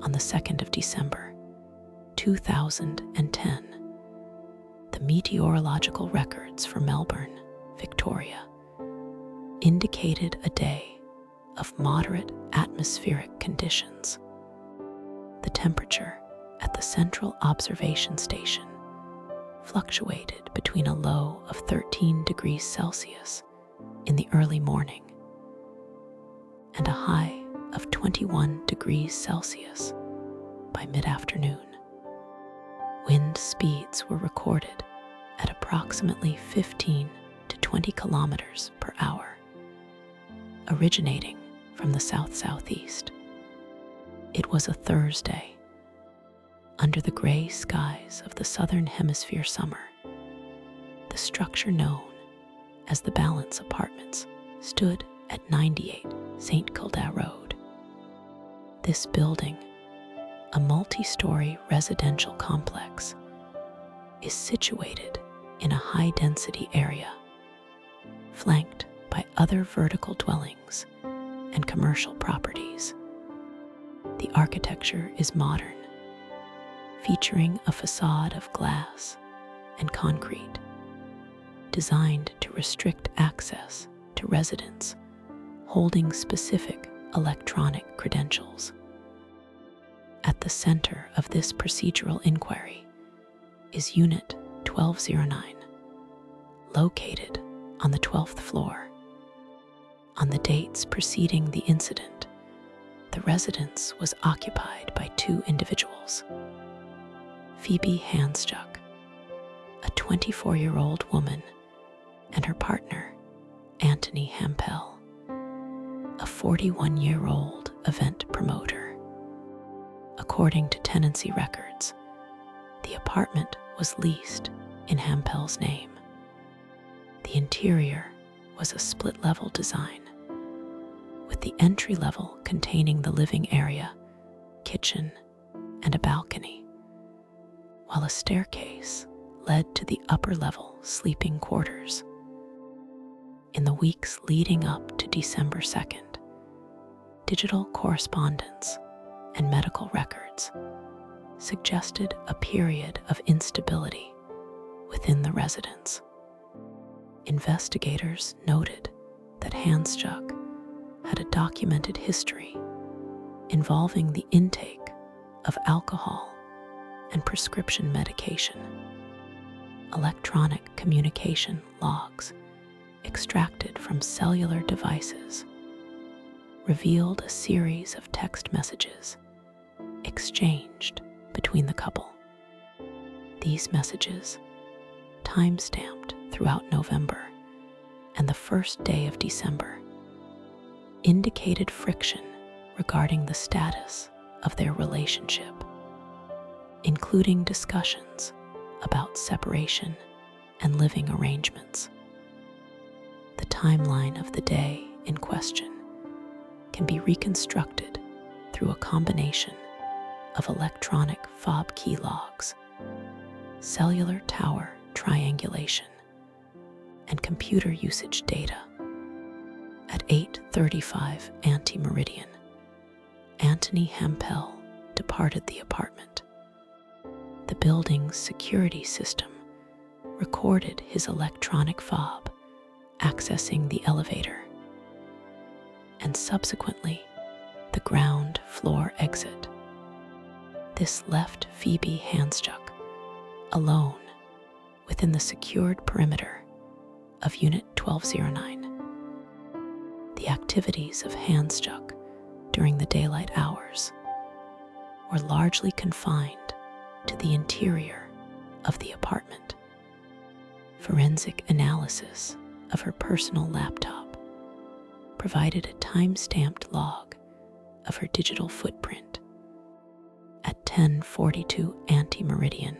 on the 2nd of December, 2010, the meteorological records for Melbourne, Victoria, indicated a day of moderate atmospheric conditions. The temperature at the Central Observation Station fluctuated between a low of 13 degrees Celsius in the early morning and a high of 21 degrees Celsius by mid-afternoon. Wind speeds were recorded at approximately 15 to 20 kilometers per hour, originating from the south-southeast. It was a Thursday. Under the gray skies of the southern hemisphere summer, the structure known as the Balance Apartments stood at 98 St. Kilda Road. This building, a multi-story residential complex, is situated in a high-density area, flanked by other vertical dwellings and commercial properties. The architecture is modern, featuring a facade of glass and concrete, designed to restrict access to residents holding specific electronic credentials. At the center of this procedural inquiry is Unit 1209, located on the 12th floor. On the dates preceding the incident, the residence was occupied by two individuals: Phoebe Handsjuk, a 24-year-old woman, and her partner, Anthony Hampel, a 41-year-old event promoter. According to tenancy records, the apartment was leased in Hampel's name. The interior was a split-level design, with the entry level containing the living area, kitchen, and a balcony, while a staircase led to the upper-level sleeping quarters. In the weeks leading up to December 2nd, digital correspondence and medical records suggested a period of instability within the residence. Investigators noted that Handsjuk had a documented history involving the intake of alcohol and prescription medication. Electronic communication logs extracted from cellular devices revealed a series of text messages exchanged between the couple. These messages, time-stamped throughout November and the first day of December, indicated friction regarding the status of their relationship, including discussions about separation and living arrangements. The timeline of the day in question can be reconstructed through a combination of electronic fob key logs, cellular tower triangulation, and computer usage data. At 8:35 ante-meridian, Anthony Hampel departed the apartment. The building's security system recorded his electronic fob accessing the elevator, and subsequently the ground floor exit. This left Phoebe Handsjuk alone within the secured perimeter of Unit 1209. The activities of Handsjuk during the daylight hours were largely confined to the interior of the apartment. Forensic analysis of her personal laptop provided a time-stamped log of her digital footprint. At 10:42 ante-meridian,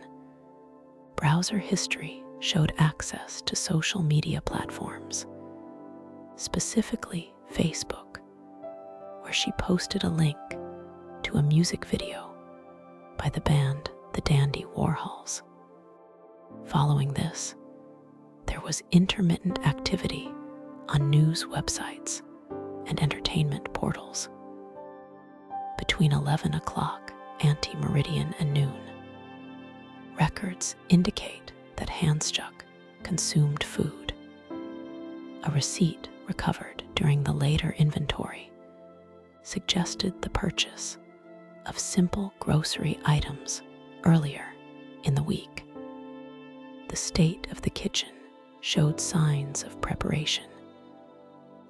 browser history showed access to social media platforms, specifically Facebook, where she posted a link to a music video by the band the Dandy Warhols. Following this, there was intermittent activity on news websites and entertainment portals. Between 11 o'clock ante-meridian and noon. Records indicate that Handsjuk consumed food. A receipt recovered during the later inventory suggested the purchase of simple grocery items earlier in the week. The state of the kitchen showed signs of preparation,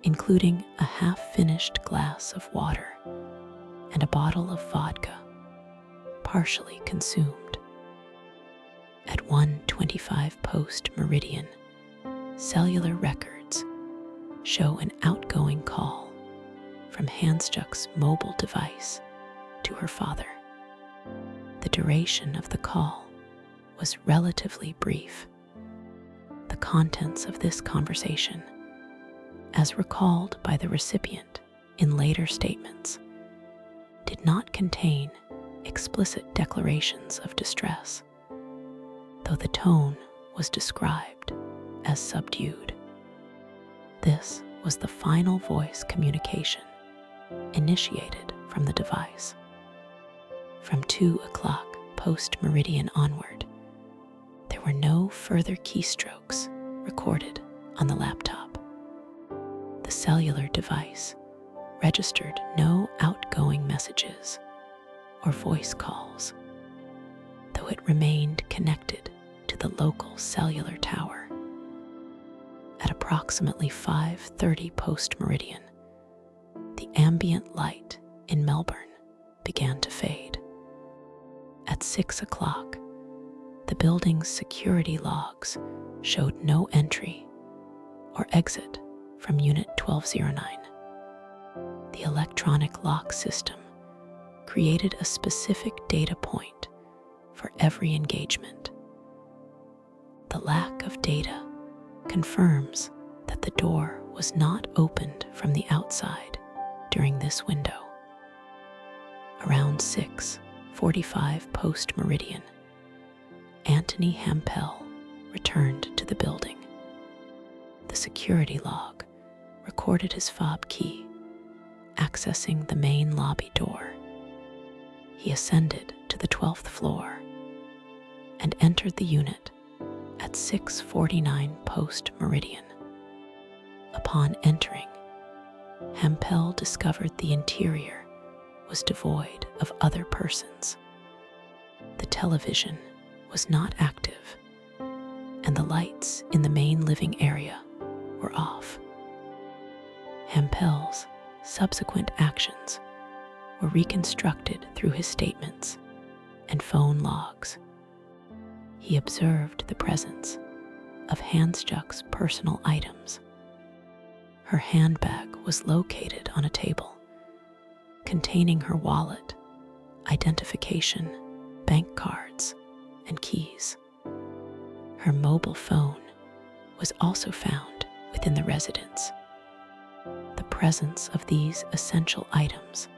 including a half-finished glass of water and a bottle of vodka, partially consumed. At 1:25 post-meridian, cellular records show an outgoing call from Handsjuk's mobile device to her father. The duration of the call was relatively brief. The contents of this conversation, as recalled by the recipient in later statements, did not contain explicit declarations of distress, though the tone was described as subdued. This was the final voice communication initiated from the device. From 2 o'clock post-meridian onward, there were no further keystrokes recorded on the laptop. The cellular device registered no outgoing messages or voice calls, though it remained connected to the local cellular tower. At approximately 5:30 post-meridian, the ambient light in Melbourne began to fade. At 6 o'clock, the building's security logs showed no entry or exit from Unit 1209. The electronic lock system created a specific data point for every engagement. The lack of data confirms that the door was not opened from the outside during this window. Around 6:45 post-meridian, Anthony Hampel returned to the building. The security log recorded his fob key accessing the main lobby door. He ascended to the 12th floor and entered the unit at 6:49 post-meridian. Upon entering, Hampel discovered the interior was devoid of other persons. The television was not active, and the lights in the main living area were off. Hampel's subsequent actions were reconstructed through his statements and phone logs. He observed the presence of Handsjuk's personal items. Her handbag was located on a table, containing her wallet, identification, bank cards, and keys. Her mobile phone was also found within the residence. The presence of these essential items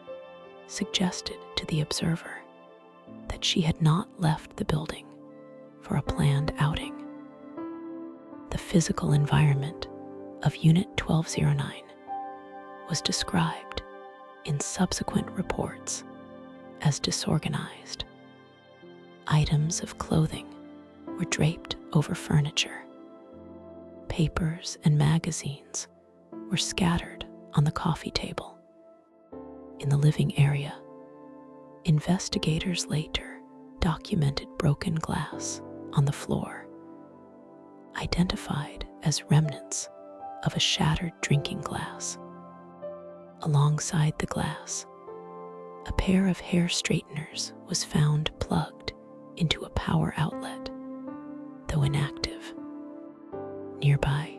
suggested to the observer that she had not left the building for a planned outing. The physical environment of Unit 1209 was described in subsequent reports as disorganized. Items of clothing were draped over furniture. Papers and magazines were scattered on the coffee table. In the living area, investigators later documented broken glass on the floor, identified as remnants of a shattered drinking glass. Alongside the glass, a pair of hair straighteners was found plugged into a power outlet, though inactive. Nearby,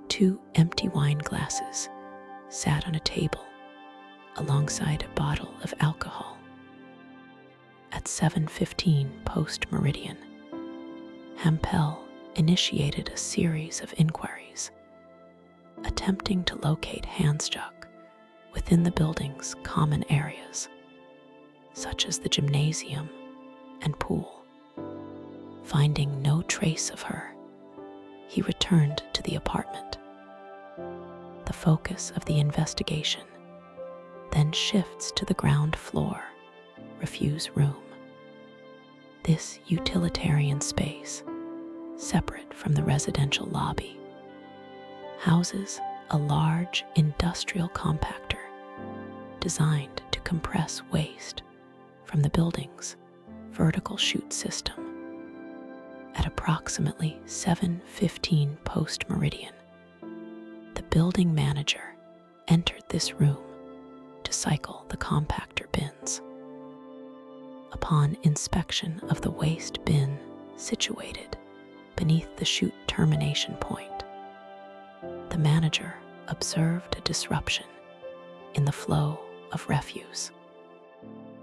2 empty wine glasses sat on a table alongside a bottle of alcohol. At 7:15 post-meridian, Hampel initiated a series of inquiries, attempting to locate Handsjuk within the building's common areas, such as the gymnasium and pool. Finding no trace of her, he returned to the apartment. The focus of the investigation then shifts to the ground floor, refuse room. This utilitarian space, separate from the residential lobby, houses a large industrial compactor designed to compress waste from the building's vertical chute system. At approximately 7:15 post-meridian, the building manager entered this room to cycle the compactor bins. Upon inspection of the waste bin situated beneath the chute termination point, the manager observed a disruption in the flow of refuse.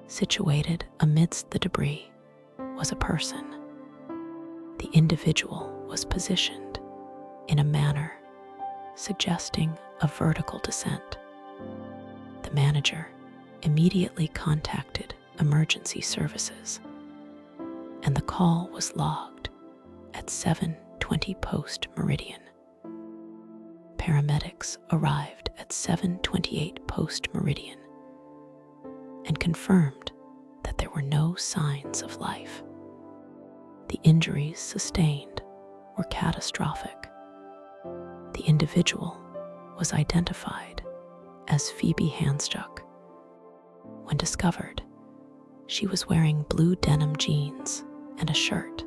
Situated amidst the debris was a person. The individual was positioned in a manner suggesting a vertical descent. The manager immediately contacted emergency services, and the call was logged at 7:20 post-meridian. Paramedics arrived at 7:28 post-meridian and confirmed that there were no signs of life. The injuries sustained were catastrophic. The individual was identified as Phoebe Handsjuk. When discovered, she was wearing blue denim jeans and a shirt,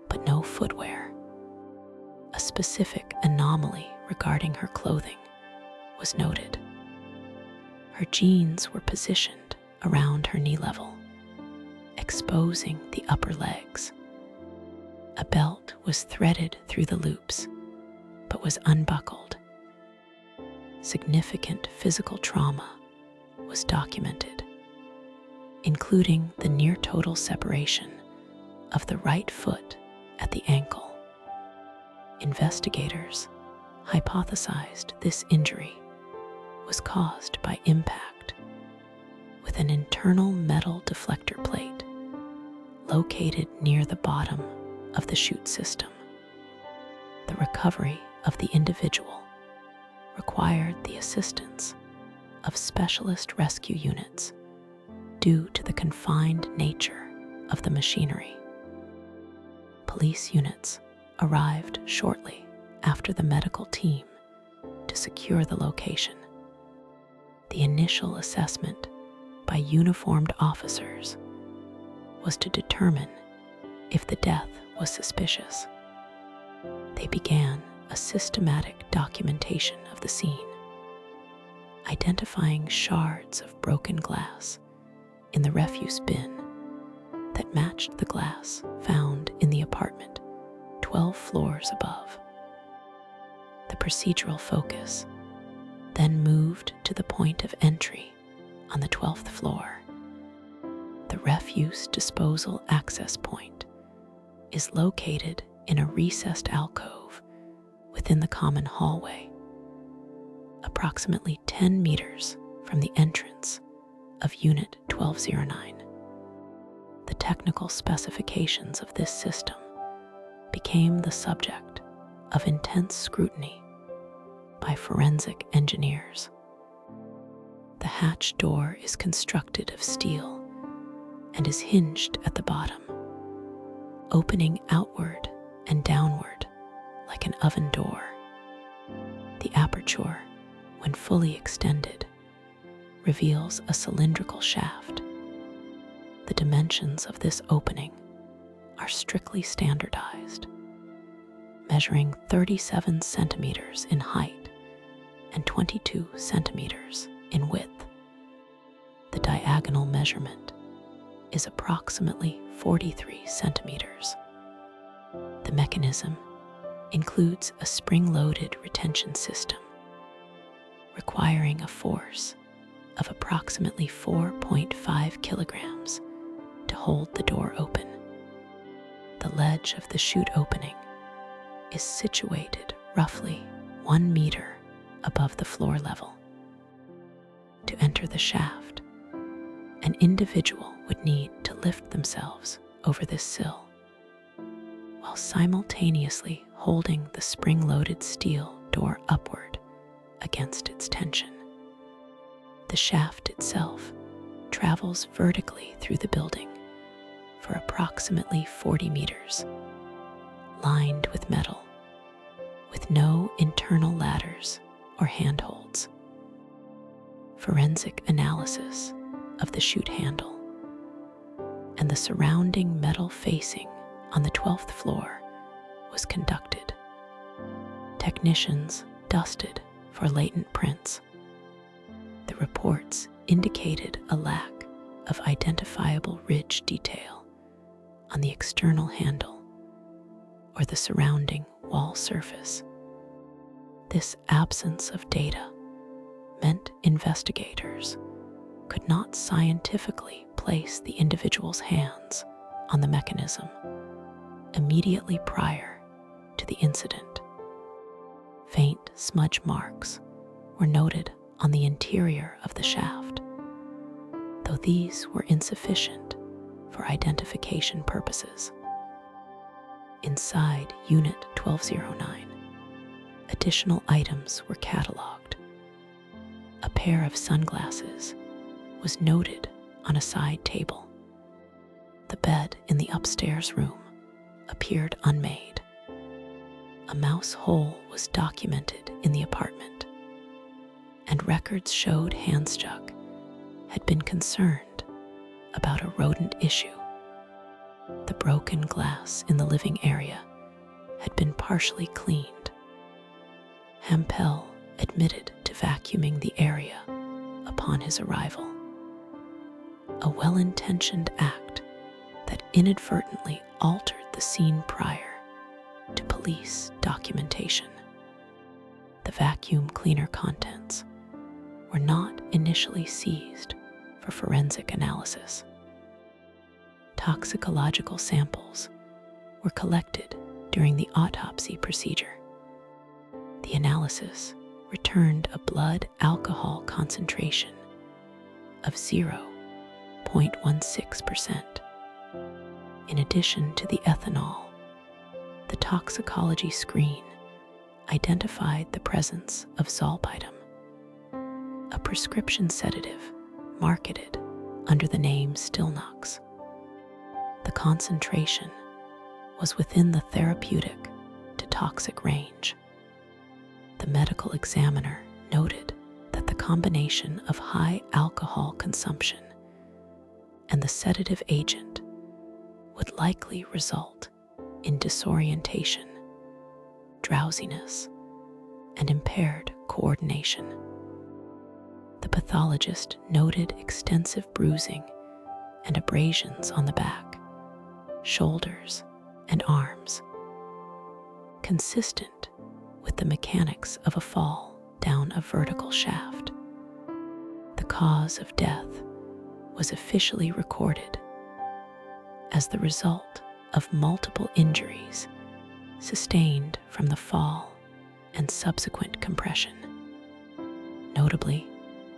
but no footwear. A specific anomaly regarding her clothing was noted. Her jeans were positioned around her knee level, exposing the upper legs. A belt was threaded through the loops, but was unbuckled. Significant physical trauma was documented, including the near-total separation of the right foot at the ankle. Investigators hypothesized this injury was caused by impact with an internal metal deflector plate located near the bottom of the chute system. The recovery of the individual required the assistance of specialist rescue units due to the confined nature of the machinery. Police units arrived shortly after the medical team to secure the location. The initial assessment by uniformed officers was to determine if the death was suspicious. They began a systematic documentation of the scene, identifying shards of broken glass in the refuse bin that matched the glass found in the apartment 12 floors above. The procedural focus then moved to the point of entry on the 12th floor. The refuse disposal access point is located in a recessed alcove within the common hallway, approximately 10 meters from the entrance of Unit 1209. The technical specifications of this system became the subject of intense scrutiny by forensic engineers. The hatch door is constructed of steel and is hinged at the bottom, opening outward and downward like an oven door. The aperture, when fully extended, reveals a cylindrical shaft. The dimensions of this opening are strictly standardized, measuring 37 centimeters in height and 22 centimeters in width. The diagonal measurement is approximately 43 centimeters. The mechanism includes a spring-loaded retention system, requiring a force of approximately 4.5 kilograms to hold the door open. The ledge of the chute opening is situated roughly 1 meter above the floor level. To enter the shaft, an individual would need to lift themselves over this sill, while simultaneously holding the spring-loaded steel door upward against its tension. The shaft itself travels vertically through the building for approximately 40 meters, lined with metal, with no internal ladders or handholds. Forensic analysis of the chute handle and the surrounding metal facing on the 12th floor was conducted. Technicians dusted for latent prints. The reports indicated a lack of identifiable ridge detail on the external handle or the surrounding wall surface. This absence of data meant investigators could not scientifically place the individual's hands on the mechanism immediately prior to the incident. Faint smudge marks were noted on the interior of the shaft, though these were insufficient for identification purposes. Inside Unit 1209, additional items were catalogued. A pair of sunglasses was noted on a side table. The bed in the upstairs room appeared unmade. A mouse hole was documented in the apartment, and records showed Handsjuk had been concerned about a rodent issue. The broken glass in the living area had been partially cleaned. Hampel admitted to vacuuming the area upon his arrival. A well-intentioned act that inadvertently altered the scene prior to police documentation. The vacuum cleaner contents were not initially seized for forensic analysis. Toxicological samples were collected during the autopsy procedure. The analysis returned a blood alcohol concentration of 0.16%. In addition to the ethanol, the toxicology screen identified the presence of zolpidem, a prescription sedative marketed under the name Stilnox. The concentration was within the therapeutic to toxic range. The medical examiner noted that the combination of high alcohol consumption and the sedative agent would likely result in disorientation, drowsiness, and impaired coordination. The pathologist noted extensive bruising and abrasions on the back, shoulders, and arms, consistent with the mechanics of a fall down a vertical shaft. The cause of death was officially recorded as the result of multiple injuries sustained from the fall and subsequent compression. Notably,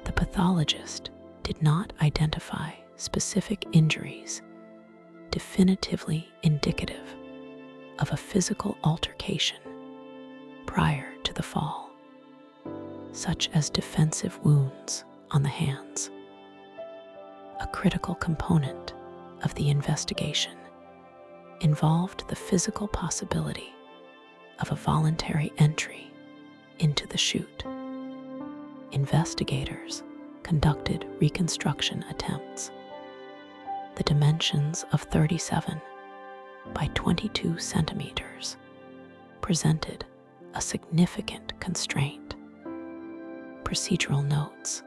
the pathologist did not identify specific injuries definitively indicative of a physical altercation prior to the fall, such as defensive wounds on the hands. A critical component of the investigation involved the physical possibility of a voluntary entry into the chute. Investigators conducted reconstruction attempts. The dimensions of 37 by 22 centimeters presented a significant constraint. Procedural notes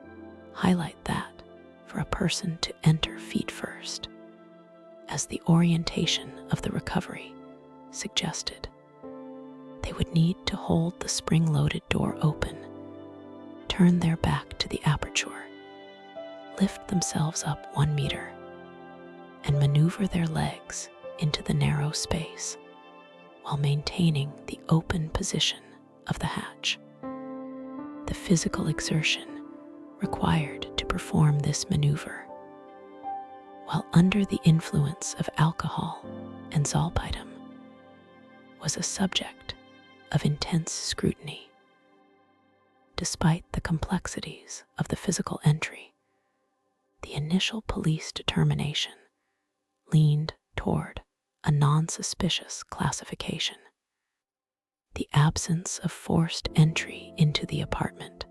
highlight that for a person to enter feet first, as the orientation of the recovery suggested, they would need to hold the spring-loaded door open, turn their back to the aperture, lift themselves up 1 meter, and maneuver their legs into the narrow space while maintaining the open position of the hatch. The physical exertion required to perform this maneuver, while under the influence of alcohol and zolpidem, was a subject of intense scrutiny. Despite the complexities of the physical entry, The initial police determination leaned toward a non-suspicious classification. The absence of forced entry into the apartment,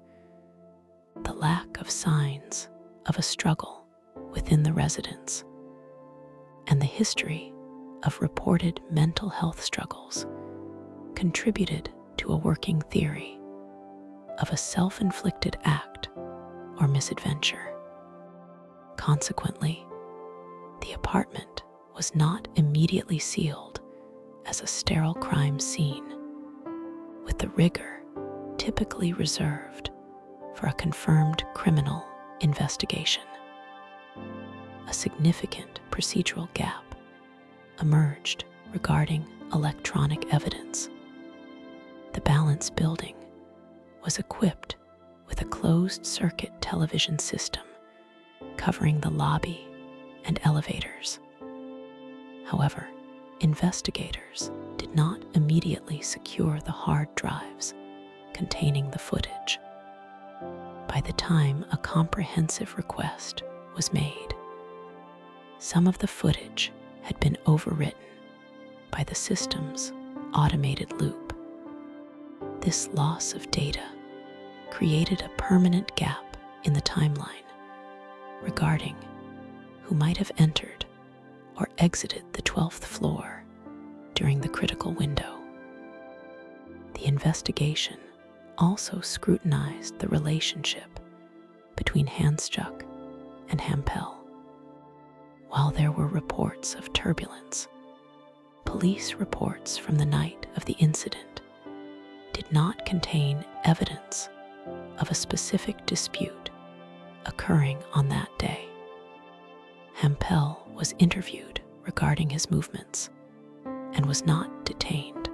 the lack of signs of a struggle within the residence, and the history of reported mental health struggles contributed to a working theory of a self-inflicted act or misadventure. Consequently, the apartment was not immediately sealed as a sterile crime scene, with the rigor typically reserved for a confirmed criminal investigation. A significant procedural gap emerged regarding electronic evidence. The Balance building was equipped with a closed-circuit television system covering the lobby and elevators. However, investigators did not immediately secure the hard drives containing the footage. By the time a comprehensive request was made, some of the footage had been overwritten by the system's automated loop. This loss of data created a permanent gap in the timeline regarding who might have entered or exited the 12th floor during the critical window. The investigation also scrutinized the relationship between Handsjuk and Hampel. While there were reports of turbulence, police reports from the night of the incident did not contain evidence of a specific dispute occurring on that day. Hampel was interviewed regarding his movements and was not detained.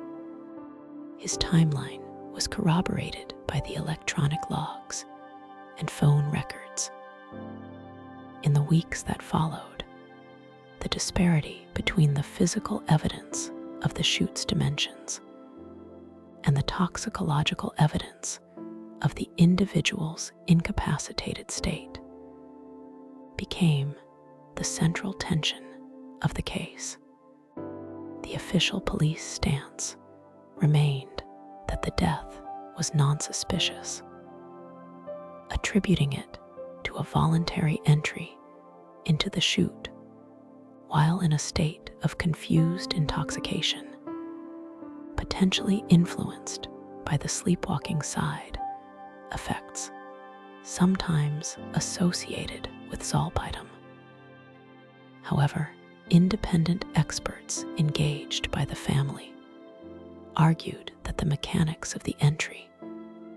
His timeline was corroborated by the electronic logs and phone records. In the weeks that followed, the disparity between the physical evidence of the shoot's dimensions and the toxicological evidence of the individual's incapacitated state became the central tension of the case. The official police stance remained that the death was non-suspicious, attributing it to a voluntary entry into the chute while in a state of confused intoxication, potentially influenced by the sleepwalking side effects sometimes associated with zolpidem. However, independent experts engaged by the family argued that the mechanics of the entry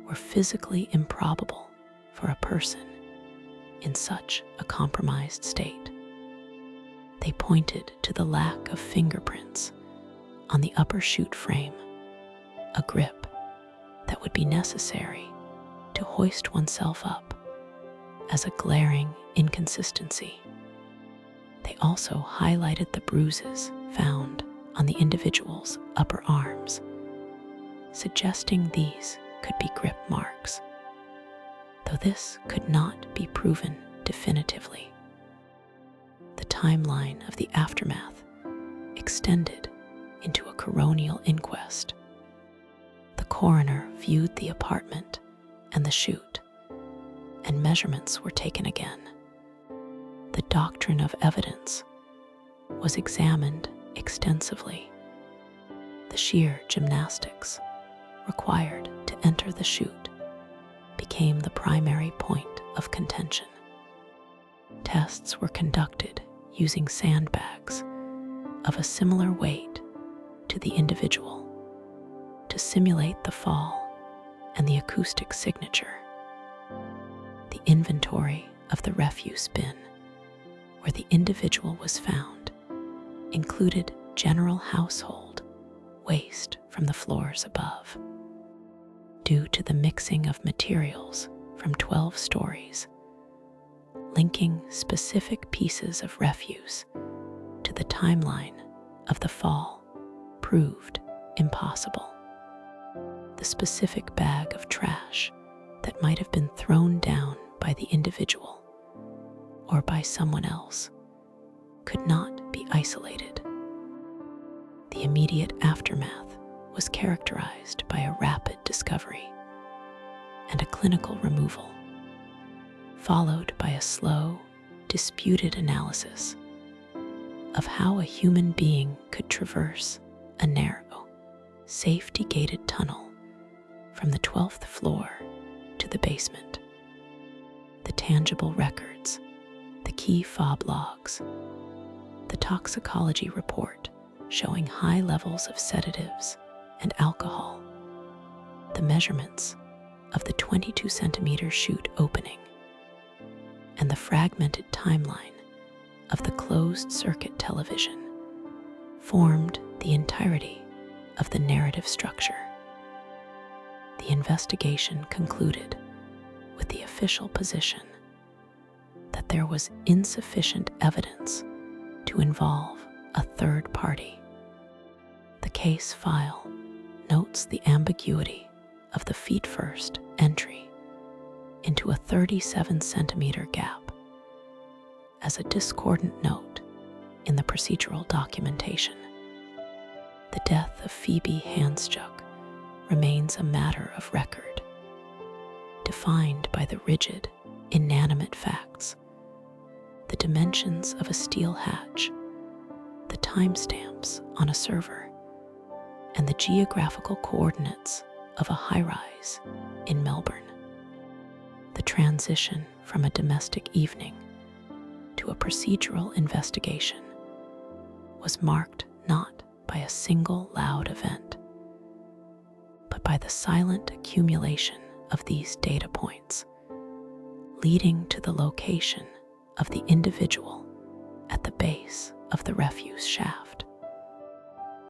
were physically improbable for a person in such a compromised state. They pointed to the lack of fingerprints on the upper chute frame, a grip that would be necessary to hoist oneself up, as a glaring inconsistency. They also highlighted the bruises found on the individual's upper arms, suggesting these could be grip marks, though this could not be proven definitively. The timeline of the aftermath extended into a coronial inquest. The coroner viewed the apartment and the chute, and measurements were taken again. The doctrine of evidence was examined extensively. The sheer gymnastics required to enter the chute became the primary point of contention. Tests were conducted using sandbags of a similar weight to the individual to simulate the fall and the acoustic signature. The inventory of the refuse bin where the individual was found included general household waste from the floors above. Due to the mixing of materials from 12 stories, linking specific pieces of refuse to the timeline of the fall proved impossible. The specific bag of trash that might have been thrown down by the individual or by someone else could not be isolated. The immediate aftermath was characterized by a rapid discovery and a clinical removal, followed by a slow, disputed analysis of how a human being could traverse a narrow, safety-gated tunnel from the 12th floor to the basement. The tangible records, the key fob logs, the toxicology report showing high levels of sedatives and alcohol, the measurements of the 22-centimeter chute opening, and the fragmented timeline of the closed-circuit television formed the entirety of the narrative structure. The investigation concluded with the official position that there was insufficient evidence to involve a third party. The case file notes the ambiguity of the feet-first entry into a 37-centimeter gap as a discordant note in the procedural documentation. The death of Phoebe Handsjuk remains a matter of record, defined by the rigid, inanimate facts, the dimensions of a steel hatch, the timestamps on a server, and the geographical coordinates of a high-rise in Melbourne. The transition from a domestic evening to a procedural investigation was marked not by a single loud event, but by the silent accumulation of these data points, leading to the location of the individual at the base of the refuse shaft.